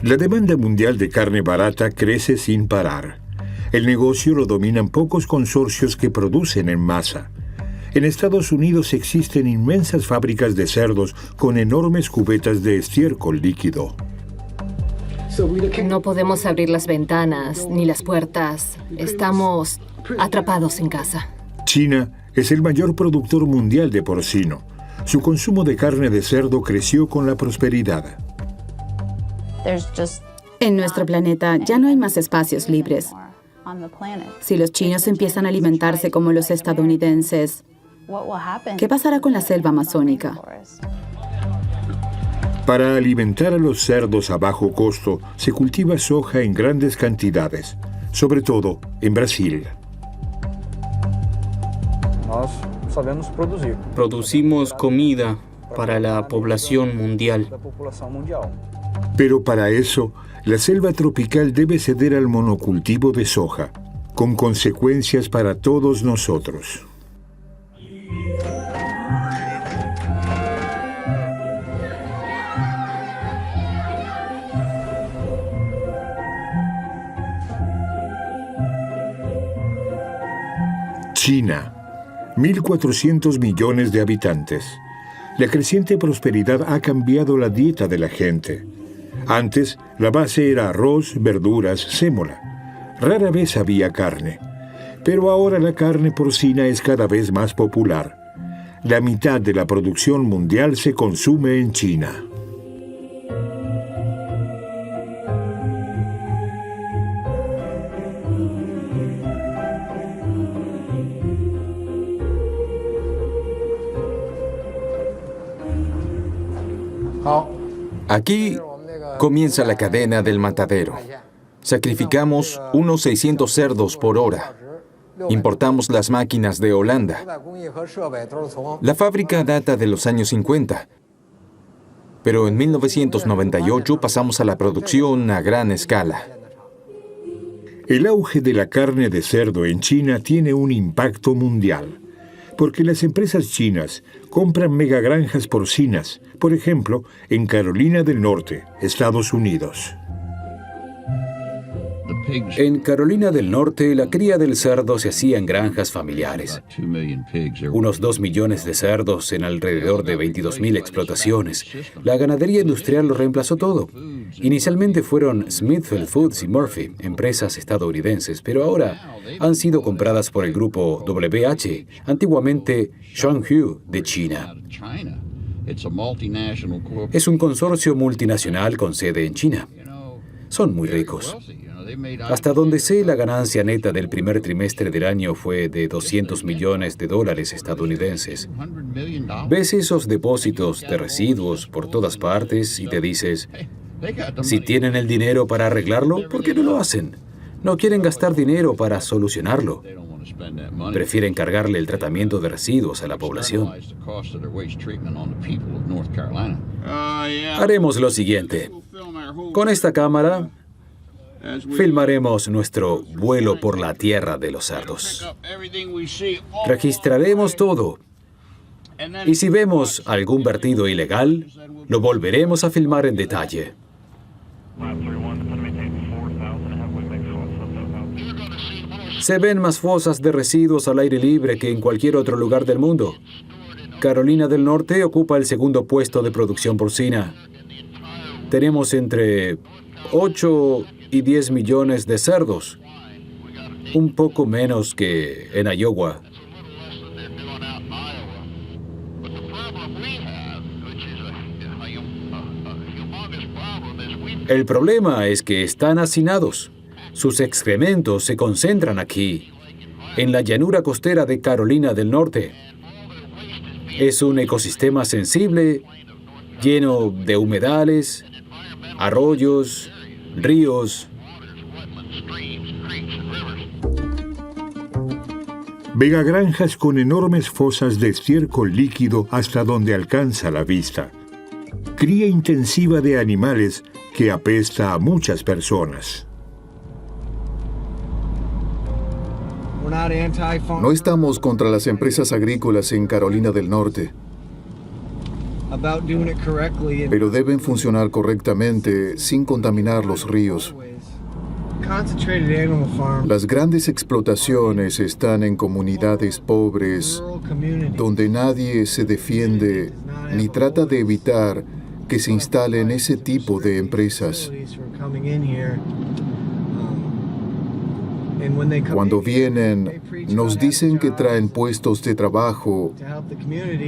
La demanda mundial de carne barata crece sin parar. El negocio lo dominan pocos consorcios que producen en masa. En Estados Unidos existen inmensas fábricas de cerdos con enormes cubetas de estiércol líquido. No podemos abrir las ventanas ni las puertas. Estamos atrapados en casa. China es el mayor productor mundial de porcino. Su consumo de carne de cerdo creció con la prosperidad. En nuestro planeta ya no hay más espacios libres. Si los chinos empiezan a alimentarse como los estadounidenses, ¿qué pasará con la selva amazónica? Para alimentar a los cerdos a bajo costo, se cultiva soja en grandes cantidades, sobre todo en Brasil. Producimos comida para la población mundial. Pero para eso, la selva tropical debe ceder al monocultivo de soja, con consecuencias para todos nosotros. China, 1.400 millones de habitantes. La creciente prosperidad ha cambiado la dieta de la gente. Antes, la base era arroz, verduras, sémola. Rara vez había carne. Pero ahora la carne porcina es cada vez más popular. La mitad de la producción mundial se consume en China. Aquí comienza la cadena del matadero. Sacrificamos unos 600 cerdos por hora. Importamos las máquinas de Holanda. La fábrica data de los años 50. Pero en 1998 pasamos a la producción a gran escala. El auge de la carne de cerdo en China tiene un impacto mundial, porque las empresas chinas compran megagranjas porcinas, por ejemplo, en Carolina del Norte, Estados Unidos. En Carolina del Norte, la cría del cerdo se hacía en granjas familiares. Unos 2 millones de cerdos en alrededor de 22.000 explotaciones. La ganadería industrial lo reemplazó todo. Inicialmente fueron Smithfield Foods y Murphy, empresas estadounidenses, pero ahora han sido compradas por el grupo WH, antiguamente Shuanghui de China. Es un consorcio multinacional con sede en China. Son muy ricos. Hasta donde sé, la ganancia neta del primer trimestre del año fue de $200 millones estadounidenses. Ves esos depósitos de residuos por todas partes y te dices, si tienen el dinero para arreglarlo, ¿por qué no lo hacen? No quieren gastar dinero para solucionarlo. Prefieren cargarle el tratamiento de residuos a la población. Haremos lo siguiente. Con esta cámara filmaremos nuestro vuelo por la tierra de los cerdos. Registraremos todo. Y si vemos algún vertido ilegal, lo volveremos a filmar en detalle. Se ven más fosas de residuos al aire libre que en cualquier otro lugar del mundo. Carolina del Norte ocupa el segundo puesto de producción porcina. Tenemos entre 8 y 10 millones de cerdos, un poco menos que en Iowa. El problema es que están hacinados. Sus excrementos se concentran aquí, en la llanura costera de Carolina del Norte. Es un ecosistema sensible, lleno de humedales, arroyos, ríos. Megagranjas con enormes fosas de estiércol líquido hasta donde alcanza la vista. Cría intensiva de animales que apesta a muchas personas. No estamos contra las empresas agrícolas en Carolina del Norte. pero deben funcionar correctamente sin contaminar los ríos. Las grandes explotaciones están en comunidades pobres, donde nadie se defiende ni trata de evitar que se instalen ese tipo de empresas. Cuando vienen, nos dicen que traen puestos de trabajo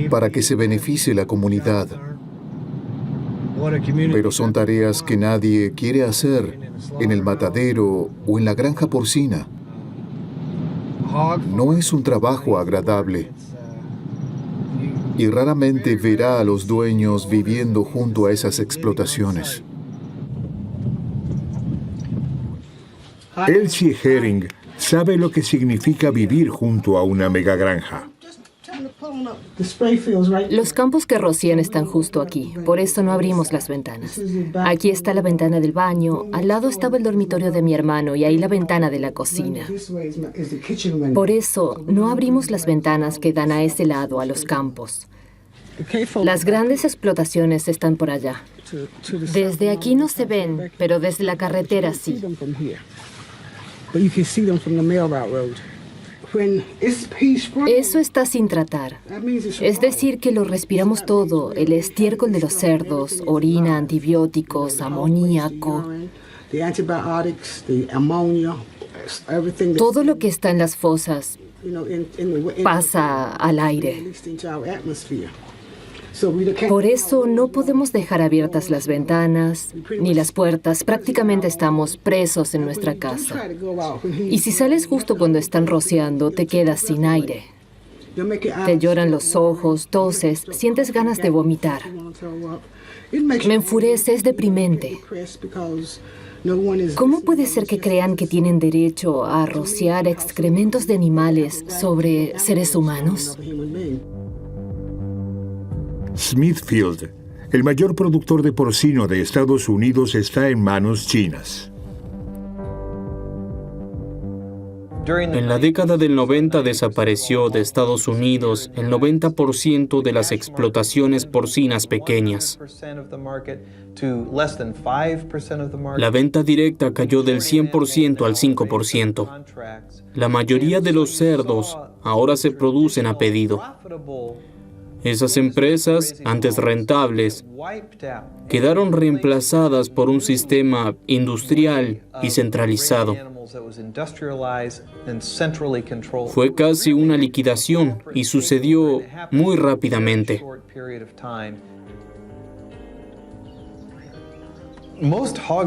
para que se beneficie la comunidad. Pero son tareas que nadie quiere hacer en el matadero o en la granja porcina. No es un trabajo agradable. Y raramente verá a los dueños viviendo junto a esas explotaciones. Elsie Herring sabe lo que significa vivir junto a una megagranja. Los campos que rocían están justo aquí, por eso no abrimos las ventanas. Aquí está la ventana del baño, al lado estaba el dormitorio de mi hermano y ahí la ventana de la cocina. Por eso no abrimos las ventanas que dan a ese lado, a los campos. Las grandes explotaciones están por allá. Desde aquí no se ven, pero desde la carretera sí. Eso está sin tratar. Es decir, que lo respiramos todo, el estiércol de los cerdos, orina, antibióticos, amoníaco. Todo lo que está en las fosas pasa al aire. Por eso no podemos dejar abiertas las ventanas ni las puertas. Prácticamente estamos presos en nuestra casa. Y si sales justo cuando están rociando, te quedas sin aire. Te lloran los ojos, toses, sientes ganas de vomitar. Me enfurece, es deprimente. ¿Cómo puede ser que crean que tienen derecho a rociar excrementos de animales sobre seres humanos? Smithfield, el mayor productor de porcino de Estados Unidos, está en manos chinas. En la década del 90 desapareció de Estados Unidos el 90% de las explotaciones porcinas pequeñas. La venta directa cayó del 100% al 5%. La mayoría de los cerdos ahora se producen a pedido. Esas empresas, antes rentables, quedaron reemplazadas por un sistema industrial y centralizado. Fue casi una liquidación y sucedió muy rápidamente.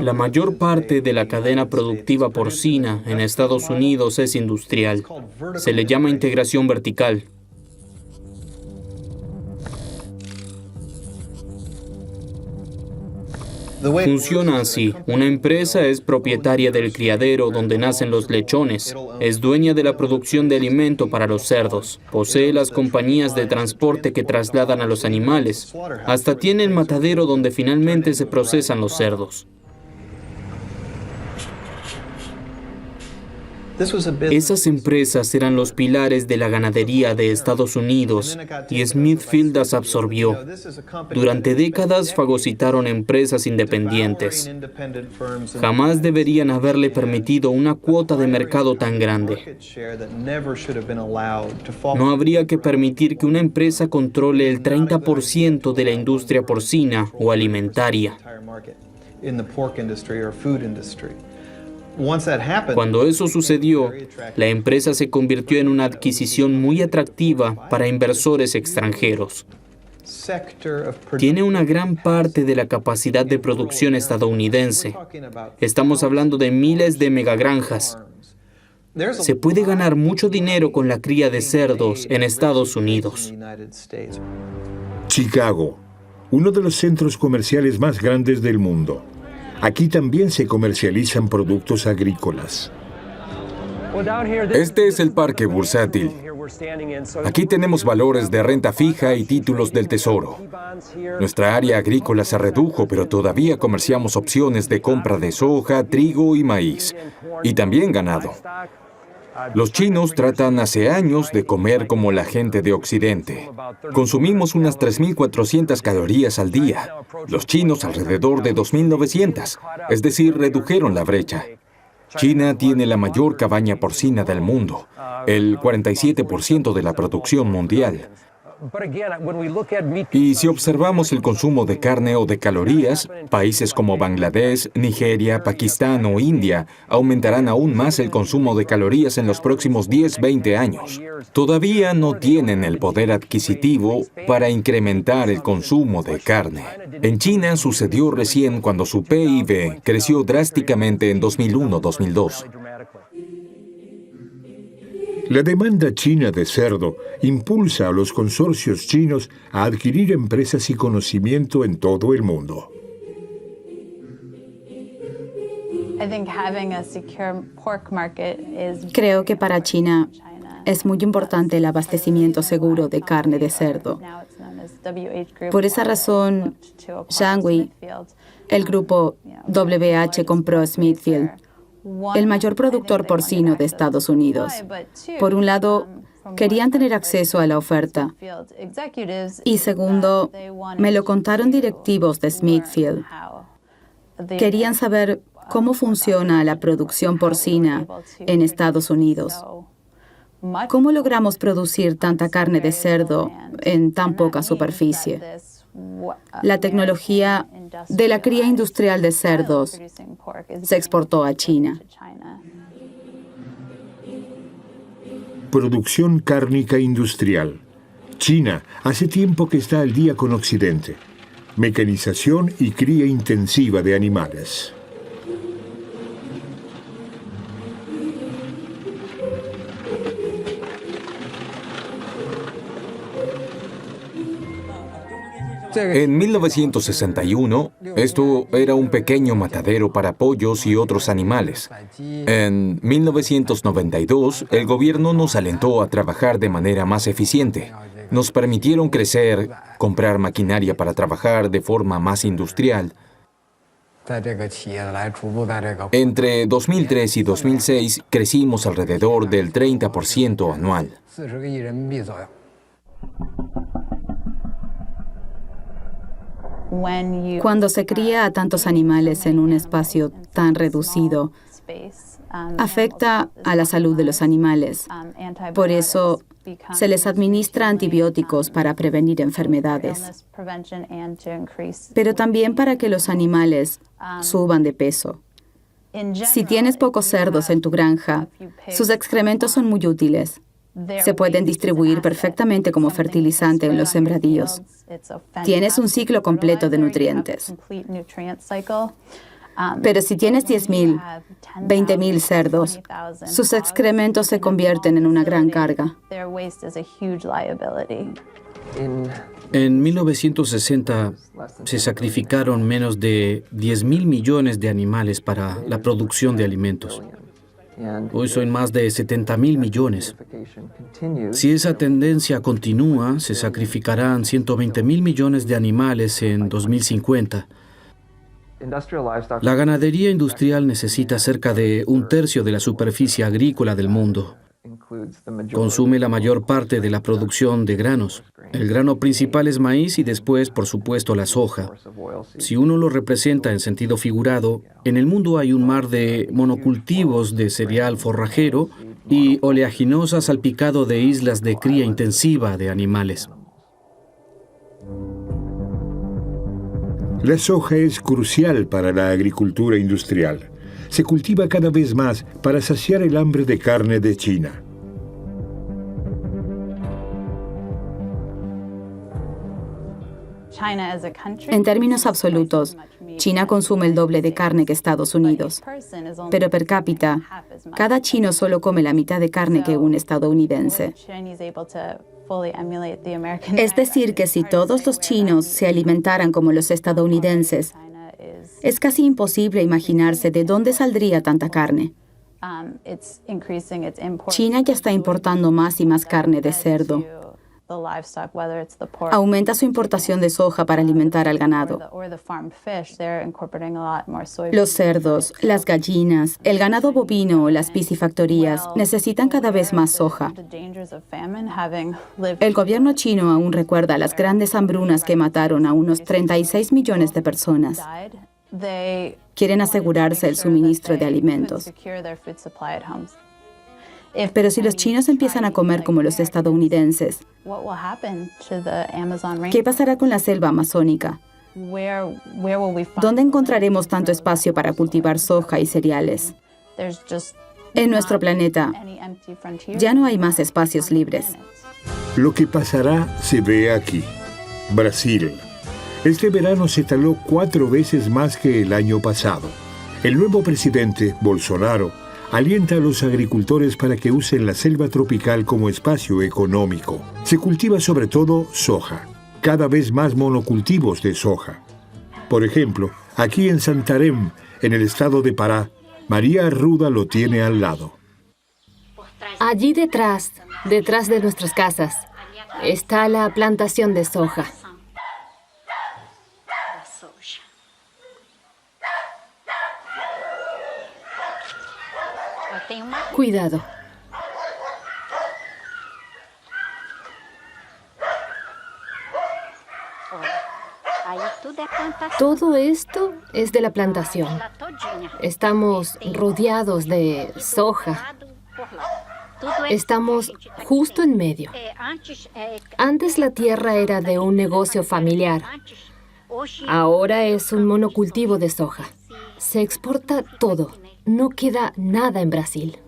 La mayor parte de la cadena productiva porcina en Estados Unidos es industrial. Se le llama integración vertical. Funciona así. Una empresa es propietaria del criadero donde nacen los lechones. Es dueña de la producción de alimento para los cerdos. Posee las compañías de transporte que trasladan a los animales. Hasta tiene el matadero donde finalmente se procesan los cerdos. Esas empresas eran los pilares de la ganadería de Estados Unidos y Smithfield las absorbió. Durante décadas fagocitaron empresas independientes. Jamás deberían haberle permitido una cuota de mercado tan grande. No habría que permitir que una empresa controle el 30% de la industria porcina o alimentaria. Cuando eso sucedió, la empresa se convirtió en una adquisición muy atractiva para inversores extranjeros. Tiene una gran parte de la capacidad de producción estadounidense. Estamos hablando de miles de megagranjas. Se puede ganar mucho dinero con la cría de cerdos en Estados Unidos. Chicago, uno de los centros comerciales más grandes del mundo. Aquí también se comercializan productos agrícolas. Este es el parque bursátil. Aquí tenemos valores de renta fija y títulos del tesoro. Nuestra área agrícola se redujo, pero todavía comerciamos opciones de compra de soja, trigo y maíz. Y también ganado. Los chinos tratan hace años de comer como la gente de Occidente. Consumimos unas 3.400 calorías al día. Los chinos alrededor de 2.900. Es decir, redujeron la brecha. China tiene la mayor cabaña porcina del mundo, el 47% de la producción mundial. Y si observamos el consumo de carne o de calorías, países como Bangladesh, Nigeria, Pakistán o India aumentarán aún más el consumo de calorías en los próximos 10-20 años. Todavía no tienen el poder adquisitivo para incrementar el consumo de carne. En China sucedió recién cuando su PIB creció drásticamente en 2001-2002. La demanda china de cerdo impulsa a los consorcios chinos a adquirir empresas y conocimiento en todo el mundo. Creo que para China es muy importante el abastecimiento seguro de carne de cerdo. Por esa razón, Jianghui, el grupo WH compró Smithfield, el mayor productor porcino de Estados Unidos. Por un lado, querían tener acceso a la oferta. Y segundo, me lo contaron directivos de Smithfield. Querían saber cómo funciona la producción porcina en Estados Unidos. ¿Cómo logramos producir tanta carne de cerdo en tan poca superficie? La tecnología de la cría industrial de cerdos se exportó a China. Producción cárnica industrial. China hace tiempo que está al día con Occidente. Mecanización y cría intensiva de animales. En 1961, esto era un pequeño matadero para pollos y otros animales. En 1992, el gobierno nos alentó a trabajar de manera más eficiente. Nos permitieron crecer, comprar maquinaria para trabajar de forma más industrial. Entre 2003 y 2006, crecimos alrededor del 30% anual. Cuando se cría a tantos animales en un espacio tan reducido, afecta a la salud de los animales. Por eso, se les administra antibióticos para prevenir enfermedades, pero también para que los animales suban de peso. Si tienes pocos cerdos en tu granja, sus excrementos son muy útiles. Se pueden distribuir perfectamente como fertilizante en los sembradíos. Tienes un ciclo completo de nutrientes. Pero si tienes 10,000, 20,000 cerdos, sus excrementos se convierten en una gran carga. En 1960 se sacrificaron menos de 10,000 millones de animales para la producción de alimentos. Hoy son más de 70,000 millones. Si esa tendencia continúa, se sacrificarán 120,000 millones de animales en 2050. La ganadería industrial necesita cerca de 1/3 de la superficie agrícola del mundo. Consume la mayor parte de la producción de granos. El grano principal es maíz y después, por supuesto, la soja. Si uno lo representa en sentido figurado, en el mundo hay un mar de monocultivos de cereal forrajero y oleaginosa salpicado de islas de cría intensiva de animales. La soja es crucial para la agricultura industrial. Se cultiva cada vez más para saciar el hambre de carne de China. En términos absolutos, China consume el doble de carne que Estados Unidos. Pero per cápita, cada chino solo come la mitad de carne que un estadounidense. Es decir, que si todos los chinos se alimentaran como los estadounidenses, es casi imposible imaginarse de dónde saldría tanta carne. China ya está importando más y más carne de cerdo. Aumenta su importación de soja para alimentar al ganado. Los cerdos, las gallinas, el ganado bovino o las piscifactorías necesitan cada vez más soja. El gobierno chino aún recuerda las grandes hambrunas que mataron a unos 36 millones de personas. Quieren asegurarse el suministro de alimentos. Pero si los chinos empiezan a comer como los estadounidenses, ¿qué pasará con la selva amazónica? ¿Dónde encontraremos tanto espacio para cultivar soja y cereales? En nuestro planeta ya no hay más espacios libres. Lo que pasará se ve aquí. Brasil. Este verano se taló 4 veces más que el año pasado. El nuevo presidente, Bolsonaro, alienta a los agricultores para que usen la selva tropical como espacio económico. Se cultiva sobre todo soja, cada vez más monocultivos de soja. Por ejemplo, aquí en Santarém, en el estado de Pará, María Arruda lo tiene al lado. Allí detrás de nuestras casas, está la plantación de soja. Cuidado. Todo esto es de la plantación. Estamos rodeados de soja. Estamos justo en medio. Antes la tierra era de un negocio familiar. Ahora es un monocultivo de soja. Se exporta todo. No queda nada en Brasil.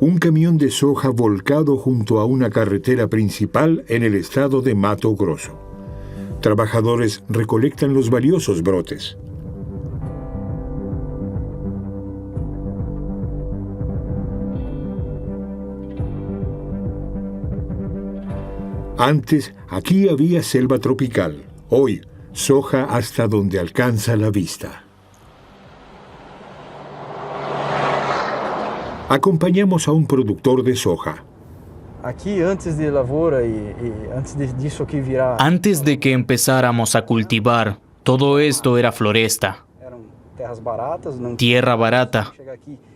Un camión de soja volcado junto a una carretera principal en el estado de Mato Grosso. Trabajadores recolectan los valiosos brotes. Antes, aquí había selva tropical. Hoy, soja hasta donde alcanza la vista. Acompañamos a un productor de soja. Antes de que empezáramos a cultivar, todo esto era floresta, tierra barata.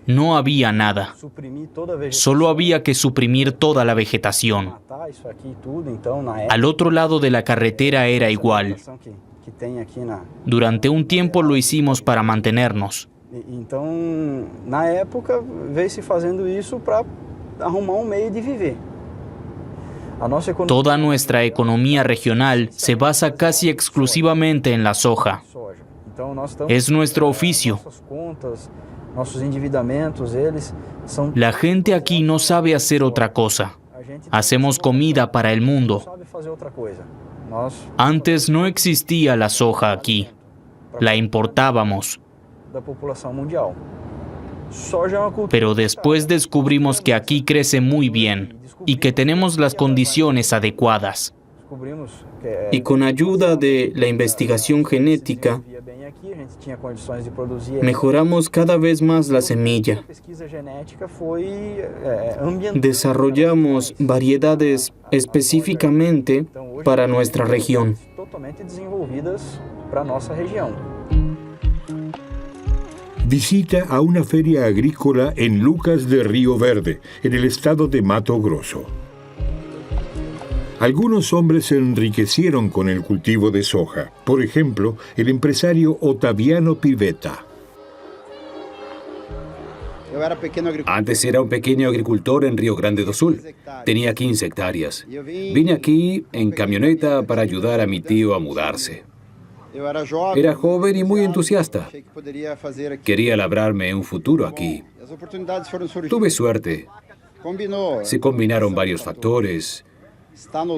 No había nada. Solo había que suprimir toda la vegetación. Al otro lado de la carretera era igual. Durante un tiempo lo hicimos para mantenernos. Na época, veio-se fazendo isso para arrumar meio de viver. Toda nuestra economía regional se basa casi exclusivamente en la soja. Es nuestro oficio. La gente aquí no sabe hacer otra cosa. Hacemos comida para el mundo. Antes no existía la soja aquí. La importábamos. Pero después descubrimos que aquí crece muy bien y que tenemos las condiciones adecuadas. Y con ayuda de la investigación genética, mejoramos cada vez más la semilla. Desarrollamos variedades específicamente para nuestra región. Visita a una feria agrícola en Lucas de Río Verde, en el estado de Mato Grosso. Algunos hombres se enriquecieron con el cultivo de soja. Por ejemplo, el empresario Otaviano Pivetta. Antes era un pequeño agricultor en Río Grande do Sul. Tenía 15 hectáreas. Vine aquí en camioneta para ayudar a mi tío a mudarse. Era joven y muy entusiasta. Quería labrarme un futuro aquí. Tuve suerte. Se combinaron varios factores.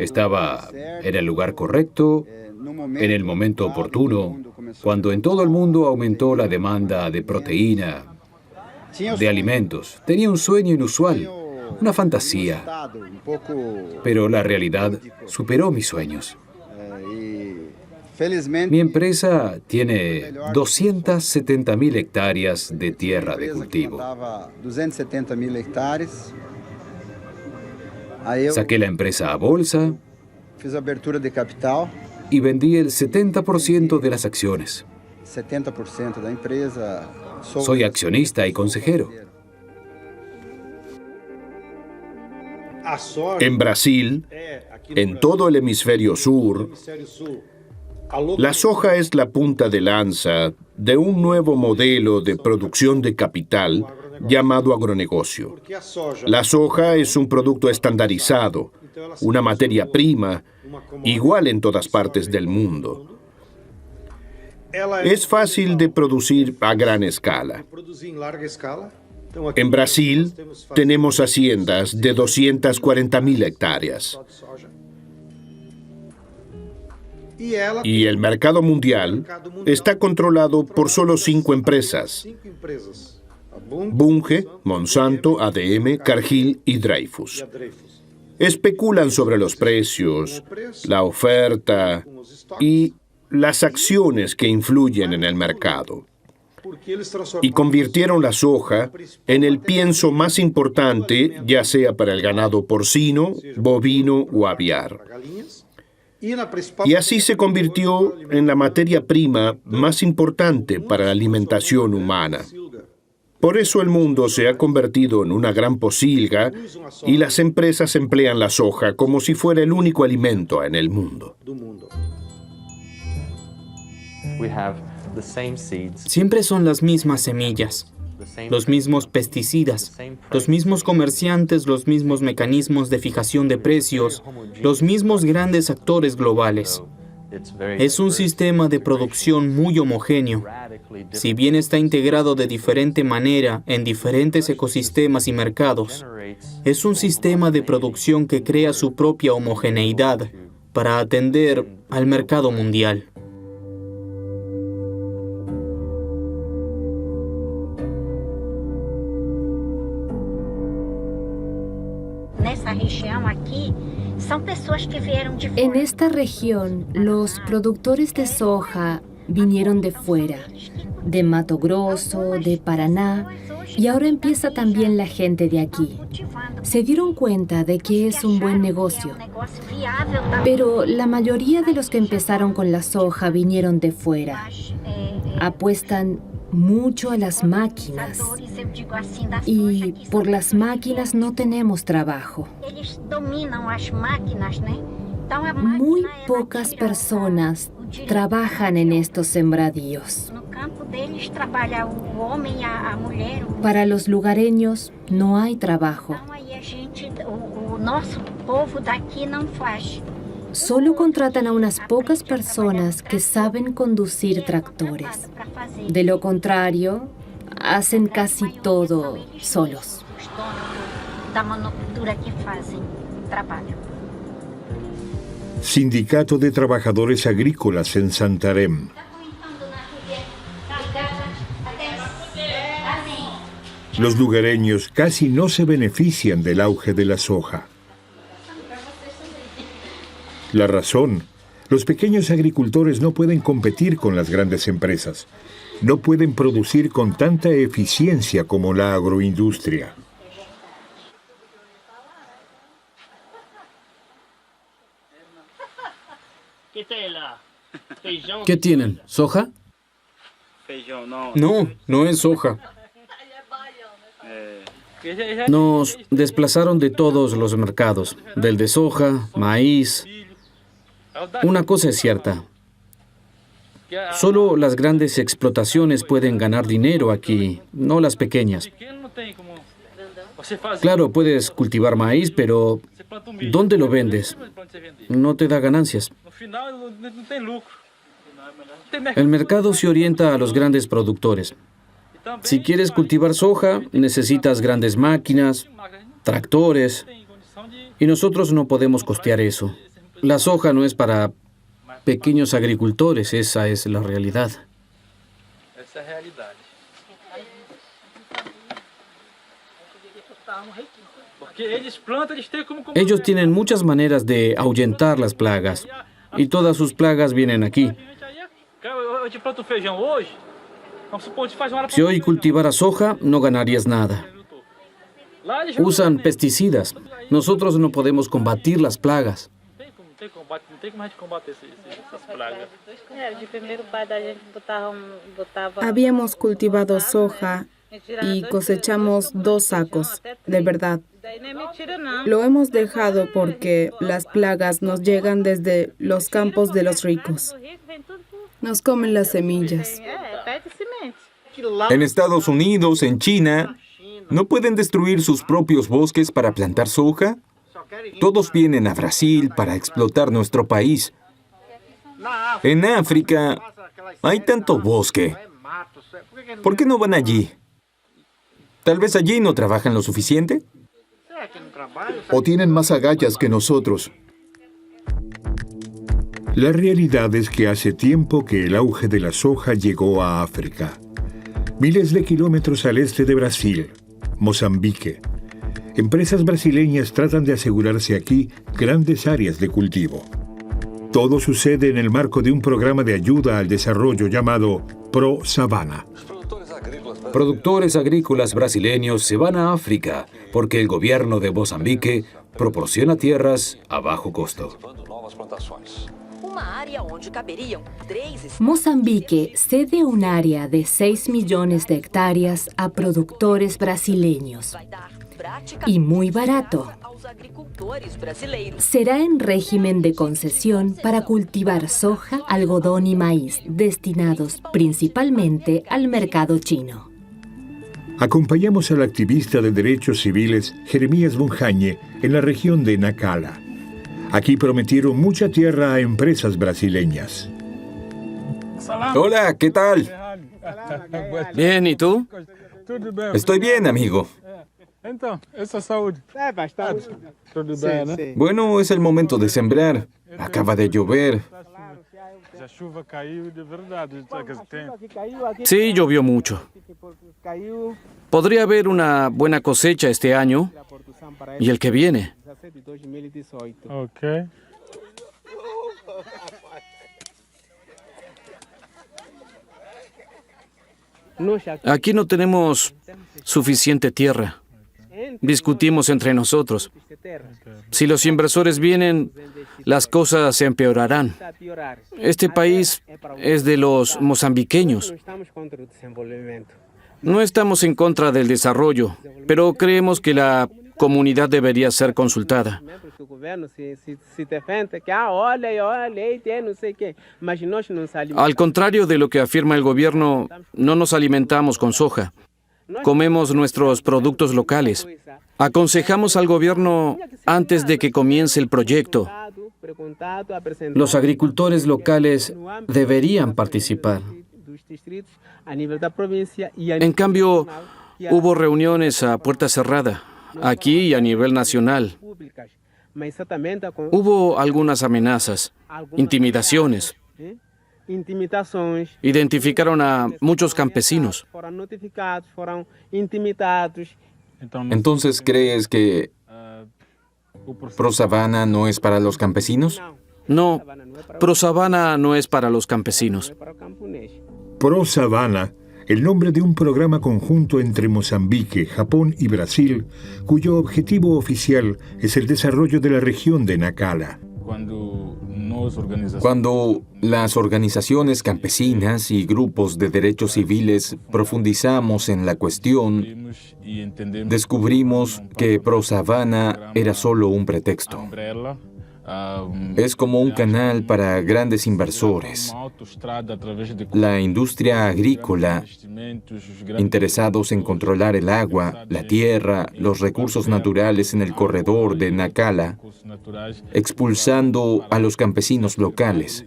Estaba en el lugar correcto, en el momento oportuno, cuando en todo el mundo aumentó la demanda de proteína, de alimentos. Tenía un sueño inusual, una fantasía, pero la realidad superó mis sueños. Mi empresa tiene 270.000 hectáreas de tierra de cultivo. Saqué la empresa a bolsa Fiz abertura de capital, y vendí el 70% de las acciones. 70% da empresa. Soy accionista y consejero. En Brasil, en todo el hemisferio sur, la soja es la punta de lanza de un nuevo modelo de producción de capital llamado agronegocio. La soja es un producto estandarizado, una materia prima, igual en todas partes del mundo. Es fácil de producir a gran escala. En Brasil tenemos haciendas de 240.000 hectáreas. Y el mercado mundial está controlado por solo 5 empresas: Bunge, Monsanto, ADM, Cargill y Dreyfus. Especulan sobre los precios, la oferta y las acciones que influyen en el mercado. Y convirtieron la soja en el pienso más importante, ya sea para el ganado porcino, bovino o aviar. Y así se convirtió en la materia prima más importante para la alimentación humana. Por eso el mundo se ha convertido en una gran posilga y las empresas emplean la soja como si fuera el único alimento en el mundo. Siempre son las mismas semillas, los mismos pesticidas, los mismos comerciantes, los mismos mecanismos de fijación de precios, los mismos grandes actores globales. Es un sistema de producción muy homogéneo. Si bien está integrado de diferente manera en diferentes ecosistemas y mercados, es un sistema de producción que crea su propia homogeneidad para atender al mercado mundial. En esta región, los productores de soja vinieron de fuera, de Mato Grosso, de Paraná, y ahora empieza también la gente de aquí. Se dieron cuenta de que es un buen negocio, pero la mayoría de los que empezaron con la soja vinieron de fuera. Apuestan mucho a las máquinas y por las máquinas no tenemos trabajo. Muy pocas personas trabajan en estos sembradíos. Para los lugareños no hay trabajo. Solo contratan a unas pocas personas que saben conducir tractores. De lo contrario, hacen casi todo solos. Sindicato de Trabajadores Agrícolas en Santarém. Los lugareños casi no se benefician del auge de la soja. La razón: los pequeños agricultores no pueden competir con las grandes empresas. No pueden producir con tanta eficiencia como la agroindustria. ¿Qué tienen? ¿Soja? No, no es soja. Nos desplazaron de todos los mercados, del de soja, maíz. Una cosa es cierta. Solo las grandes explotaciones pueden ganar dinero aquí, no las pequeñas. Claro, puedes cultivar maíz, pero ¿dónde lo vendes? No te da ganancias. El mercado se orienta a los grandes productores. Si quieres cultivar soja, necesitas grandes máquinas, tractores, y nosotros no podemos costear eso. La soja no es para pequeños agricultores, esa es la realidad. Ellos tienen muchas maneras de ahuyentar las plagas, y todas sus plagas vienen aquí. Si hoy cultivaras soja, no ganarías nada. Usan pesticidas. Nosotros no podemos combatir las plagas. Habíamos cultivado soja y cosechamos 2 sacos, de verdad. Lo hemos dejado porque las plagas nos llegan desde los campos de los ricos. Nos comen las semillas. En Estados Unidos, en China, ¿no pueden destruir sus propios bosques para plantar soja? Todos vienen a Brasil para explotar nuestro país. En África hay tanto bosque. ¿Por qué no van allí? ¿Tal vez allí no trabajan lo suficiente? ¿O tienen más agallas que nosotros? La realidad es que hace tiempo que el auge de la soja llegó a África. Miles de kilómetros al este de Brasil, Mozambique. Empresas brasileñas tratan de asegurarse aquí grandes áreas de cultivo. Todo sucede en el marco de un programa de ayuda al desarrollo llamado ProSavana. Productores agrícolas brasileños se van a África porque el gobierno de Mozambique proporciona tierras a bajo costo. Mozambique cede un área de 6 millones de hectáreas a productores brasileños. Y muy barato. Será en régimen de concesión para cultivar soja, algodón y maíz, destinados principalmente al mercado chino. Acompañamos al activista de derechos civiles Jeremías Bunjañe en la región de Nacala. Aquí prometieron mucha tierra a empresas brasileñas. Hola, ¿qué tal? Bien, ¿y tú? Estoy bien, amigo. Bueno, es el momento de sembrar. Acaba de llover. Sí, llovió mucho. Podría haber una buena cosecha este año y el que viene. Aquí no tenemos suficiente tierra. Discutimos entre nosotros. Si los inversores vienen, las cosas se empeorarán. Este país es de los mozambiqueños. No estamos en contra del desarrollo, pero creemos que la comunidad debería ser consultada. Al contrario de lo que afirma el gobierno, no nos alimentamos con soja. Comemos nuestros productos locales. Aconsejamos al gobierno antes de que comience el proyecto. Los agricultores locales deberían participar. En cambio, hubo reuniones a puerta cerrada, aquí y a nivel nacional. Hubo algunas amenazas, intimidaciones. Identificaron a muchos campesinos. Entonces, ¿crees que ProSavana no es para los campesinos? No, ProSavana no es para los campesinos. ProSavana, el nombre de un programa conjunto entre Mozambique, Japón y Brasil, cuyo objetivo oficial es el desarrollo de la región de Nacala. Cuando las organizaciones campesinas y grupos de derechos civiles profundizamos en la cuestión, descubrimos que ProSavana era solo un pretexto. Es como un canal para grandes inversores, la industria agrícola, interesados en controlar el agua, la tierra, los recursos naturales en el corredor de Nacala, expulsando a los campesinos locales.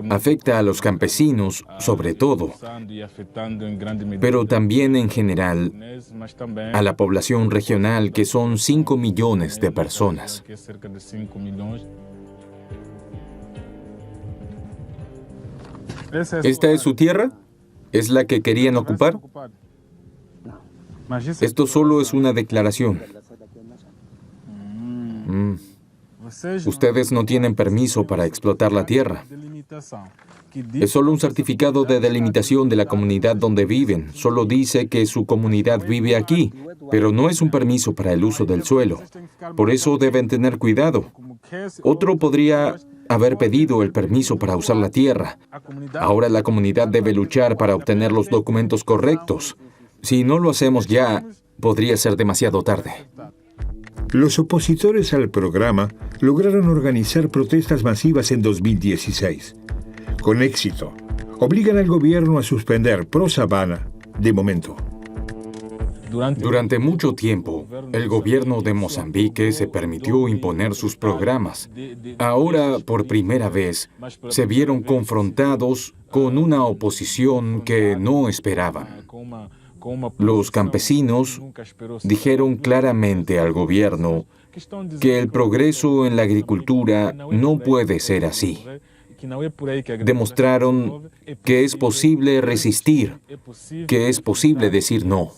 Afecta a los campesinos, sobre todo, pero también en general a la población regional, que son 5 millones de personas. ¿Esta es su tierra? ¿Es la que querían ocupar? Esto solo es una declaración. Ustedes no tienen permiso para explotar la tierra. Es solo un certificado de delimitación de la comunidad donde viven. Solo dice que su comunidad vive aquí, pero no es un permiso para el uso del suelo. Por eso deben tener cuidado. Otro podría haber pedido el permiso para usar la tierra. Ahora la comunidad debe luchar para obtener los documentos correctos. Si no lo hacemos ya, podría ser demasiado tarde. Los opositores al programa lograron organizar protestas masivas en 2016. Con éxito, obligan al gobierno a suspender ProSavana de momento. Durante mucho tiempo, el gobierno de Mozambique se permitió imponer sus programas. Ahora, por primera vez, se vieron confrontados con una oposición que no esperaban. Los campesinos dijeron claramente al gobierno que el progreso en la agricultura no puede ser así. Demostraron que es posible resistir, que es posible decir no.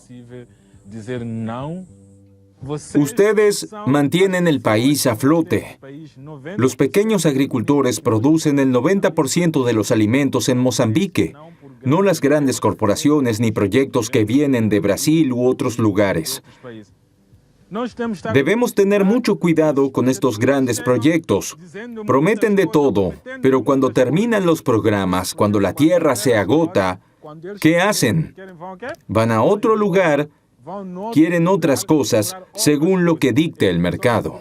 Ustedes mantienen el país a flote. Los pequeños agricultores producen el 90% de los alimentos en Mozambique, no las grandes corporaciones ni proyectos que vienen de Brasil u otros lugares. Debemos tener mucho cuidado con estos grandes proyectos. Prometen de todo, pero cuando terminan los programas, cuando la tierra se agota, ¿qué hacen? Van a otro lugar, quieren otras cosas según lo que dicte el mercado.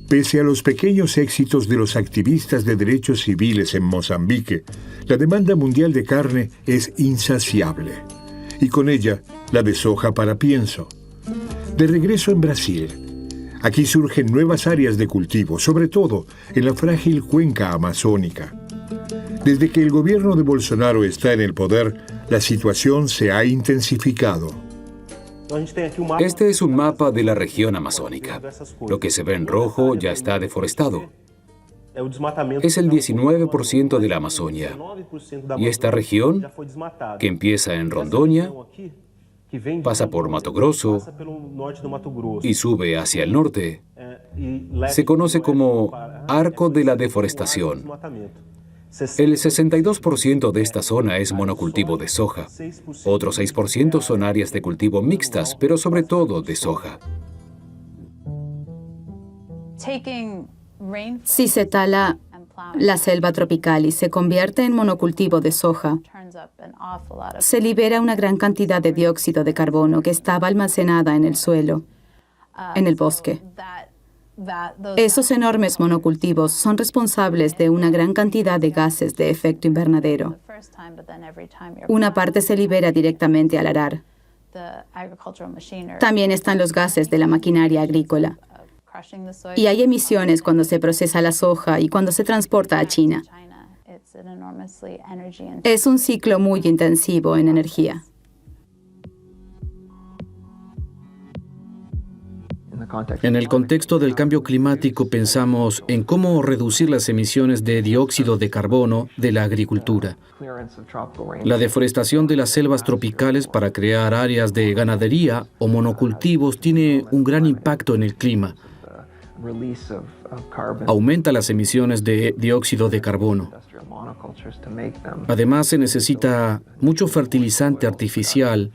Pese a los pequeños éxitos de los activistas de derechos civiles en Mozambique, la demanda mundial de carne es insaciable. Y con ella, la de soja para pienso. De regreso en Brasil, aquí surgen nuevas áreas de cultivo, sobre todo en la frágil cuenca amazónica. Desde que el gobierno de Bolsonaro está en el poder, la situación se ha intensificado. Este es un mapa de la región amazónica. Lo que se ve en rojo ya está deforestado. Es el 19% de la Amazonia. Y esta región, que empieza en Rondônia, pasa por Mato Grosso y sube hacia el norte, se conoce como Arco de la Deforestación. El 62% de esta zona es monocultivo de soja. Otro 6% son áreas de cultivo mixtas, pero sobre todo de soja. Si se tala la selva tropical y se convierte en monocultivo de soja, se libera una gran cantidad de dióxido de carbono que estaba almacenada en el suelo, en el bosque. Esos enormes monocultivos son responsables de una gran cantidad de gases de efecto invernadero. Una parte se libera directamente al arar. También están los gases de la maquinaria agrícola. Y hay emisiones cuando se procesa la soja y cuando se transporta a China. Es un ciclo muy intensivo en energía. En el contexto del cambio climático pensamos en cómo reducir las emisiones de dióxido de carbono de la agricultura. La deforestación de las selvas tropicales para crear áreas de ganadería o monocultivos tiene un gran impacto en el clima. Aumenta las emisiones de dióxido de carbono. Además, se necesita mucho fertilizante artificial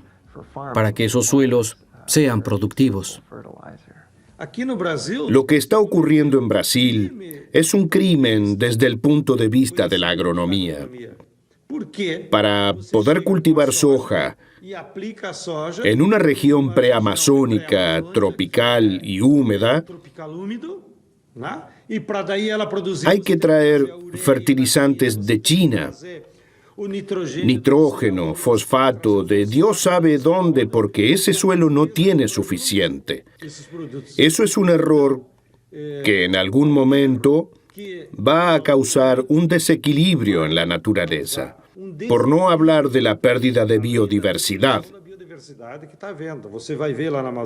para que esos suelos sean productivos. Lo que está ocurriendo en Brasil es un crimen desde el punto de vista de la agronomía. Para poder cultivar soja en una región preamazónica, tropical y húmeda, hay que traer fertilizantes de China, nitrógeno, fosfato, de Dios sabe dónde, porque ese suelo no tiene suficiente. Eso es un error que en algún momento va a causar un desequilibrio en la naturaleza, por no hablar de la pérdida de biodiversidad.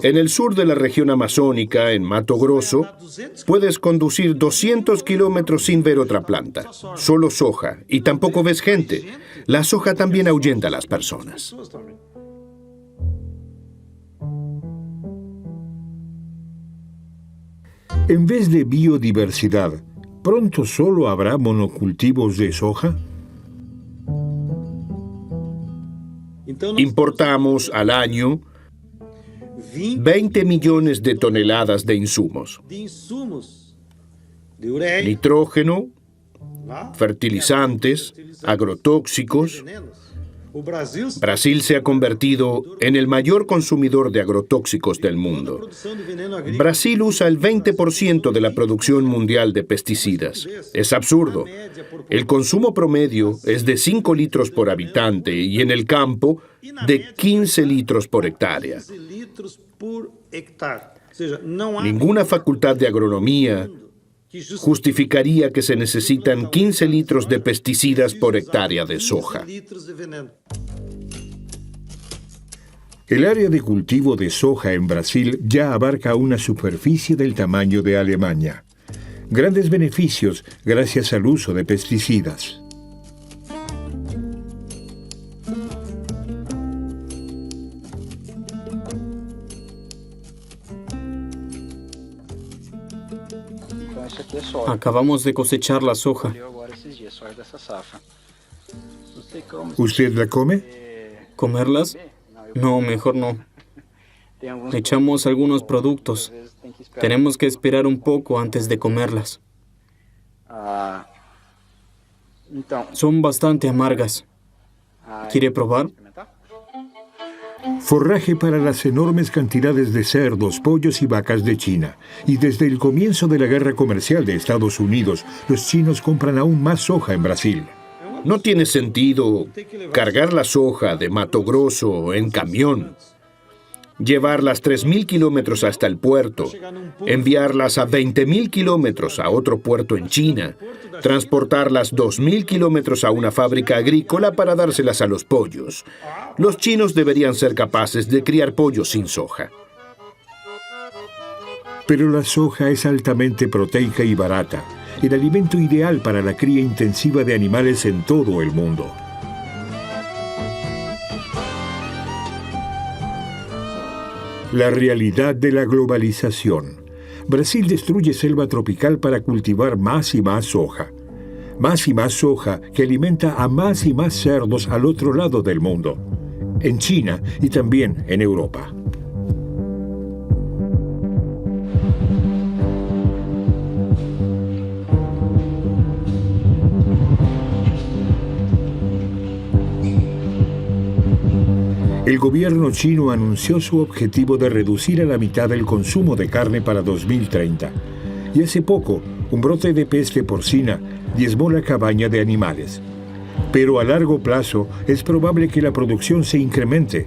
En el sur de la región amazónica, en Mato Grosso, puedes conducir 200 kilómetros sin ver otra planta, solo soja, y tampoco ves gente. La soja también ahuyenta a las personas. En vez de biodiversidad, ¿Pronto solo habrá monocultivos de soja? Importamos al año 20 millones de toneladas de insumos. Nitrógeno, fertilizantes, agrotóxicos. Brasil se ha convertido en el mayor consumidor de agrotóxicos del mundo. Brasil usa el 20% de la producción mundial de pesticidas. Es absurdo. El consumo promedio es de 5 litros por habitante y en el campo de 15 litros por hectárea. Ninguna facultad de agronomía justificaría que se necesitan 15 litros de pesticidas por hectárea de soja. El área de cultivo de soja en Brasil ya abarca una superficie del tamaño de Alemania. Grandes beneficios gracias al uso de pesticidas. Acabamos de cosechar la soja. ¿Usted la come? ¿Comerlas? No, mejor no. Echamos algunos productos. Tenemos que esperar un poco antes de comerlas. Son bastante amargas. ¿Quiere probar? Forraje para las enormes cantidades de cerdos, pollos y vacas de China. Y desde el comienzo de la guerra comercial de Estados Unidos, los chinos compran aún más soja en Brasil. No tiene sentido cargar la soja de Mato Grosso en camión, llevarlas 3.000 kilómetros hasta el puerto, enviarlas a 20.000 kilómetros a otro puerto en China, transportarlas 2.000 kilómetros a una fábrica agrícola para dárselas a los pollos. Los chinos deberían ser capaces de criar pollos sin soja. Pero la soja es altamente proteica y barata, el alimento ideal para la cría intensiva de animales en todo el mundo. La realidad de la globalización. Brasil destruye selva tropical para cultivar más y más soja. Más y más soja que alimenta a más y más cerdos al otro lado del mundo. En China y también en Europa. El gobierno chino anunció su objetivo de reducir a la mitad el consumo de carne para 2030. Y hace poco, un brote de peste porcina diezmó la cabaña de animales. Pero a largo plazo es probable que la producción se incremente.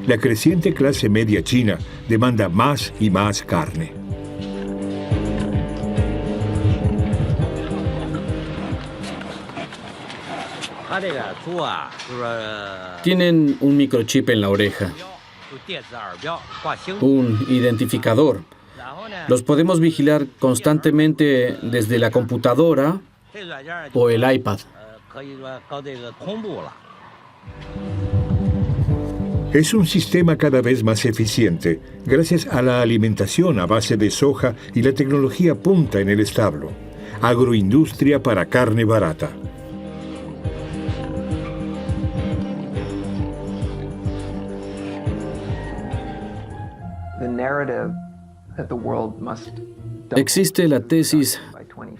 La creciente clase media china demanda más y más carne. Tienen un microchip en la oreja, un identificador. Los podemos vigilar constantemente desde la computadora o el iPad. Es un sistema cada vez más eficiente, gracias a la alimentación a base de soja y la tecnología punta en el establo. Agroindustria para carne barata. Existe la tesis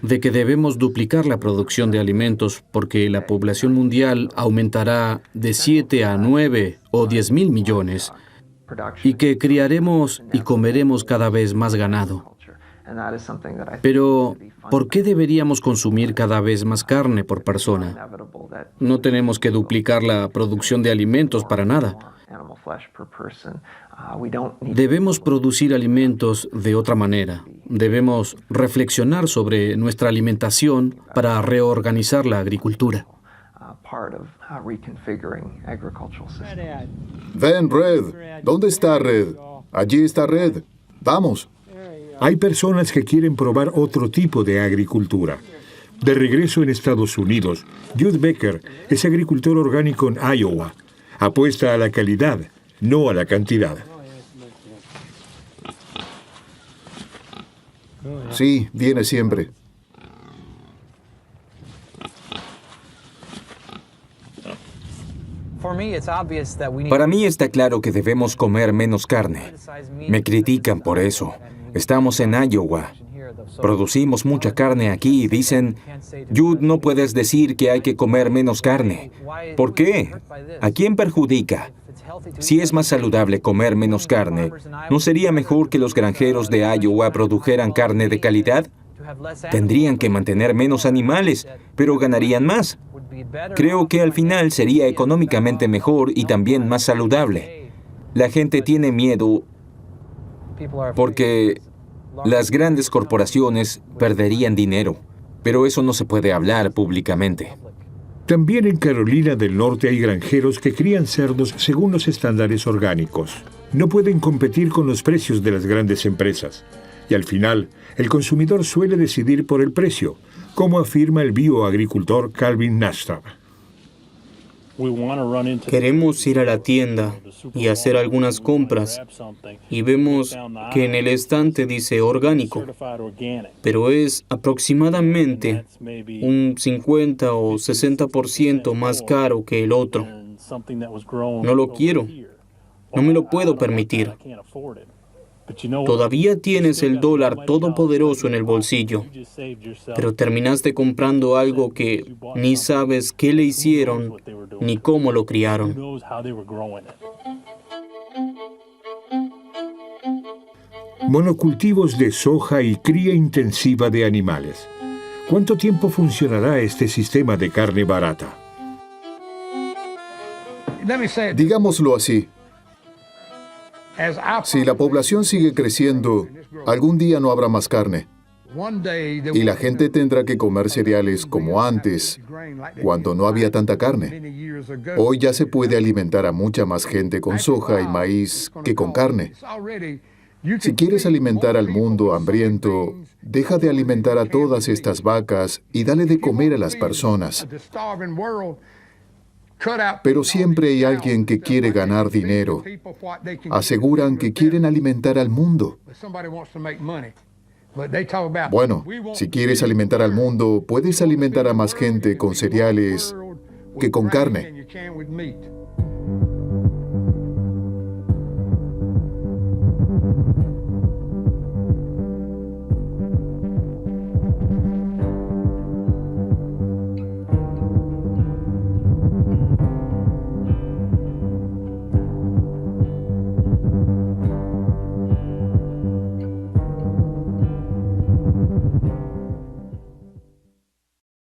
de que debemos duplicar la producción de alimentos porque la población mundial aumentará de 7 a 9 o 10.000 millones y que criaremos y comeremos cada vez más ganado. Pero, ¿por qué deberíamos consumir cada vez más carne por persona? No tenemos que duplicar la producción de alimentos para nada. Debemos producir alimentos de otra manera. Debemos reflexionar sobre nuestra alimentación para reorganizar la agricultura. Ven, Red. ¿Dónde está Red? Allí está Red. Vamos. Hay personas que quieren probar otro tipo de agricultura. De regreso en Estados Unidos, Jude Becker es agricultor orgánico en Iowa. Apuesta a la calidad, no a la cantidad. Sí, viene siempre. Para mí está claro que debemos comer menos carne. Me critican por eso. Estamos en Iowa. Producimos mucha carne aquí y dicen, Jude, no puedes decir que hay que comer menos carne. ¿Por qué? ¿A quién perjudica? Si es más saludable comer menos carne, ¿no sería mejor que los granjeros de Iowa produjeran carne de calidad? Tendrían que mantener menos animales, pero ganarían más. Creo que al final sería económicamente mejor y también más saludable. La gente tiene miedo porque las grandes corporaciones perderían dinero, pero eso no se puede hablar públicamente. También en Carolina del Norte hay granjeros que crían cerdos según los estándares orgánicos. No pueden competir con los precios de las grandes empresas. Y al final, el consumidor suele decidir por el precio, como afirma el bioagricultor Calvin Nastab. Queremos ir a la tienda y hacer algunas compras y vemos que en el estante dice orgánico, pero es aproximadamente un 50 o 60% más caro que el otro. No lo quiero, no me lo puedo permitir. Todavía tienes el dólar todopoderoso en el bolsillo, pero terminaste comprando algo que ni sabes qué le hicieron ni cómo lo criaron. Monocultivos de soja y cría intensiva de animales. ¿Cuánto tiempo funcionará este sistema de carne barata? Digámoslo así. Si la población sigue creciendo, algún día no habrá más carne. Y la gente tendrá que comer cereales como antes, cuando no había tanta carne. Hoy ya se puede alimentar a mucha más gente con soja y maíz que con carne. Si quieres alimentar al mundo hambriento, deja de alimentar a todas estas vacas y dale de comer a las personas. Pero siempre hay alguien que quiere ganar dinero. Aseguran que quieren alimentar al mundo. Bueno, si quieres alimentar al mundo, puedes alimentar a más gente con cereales que con carne.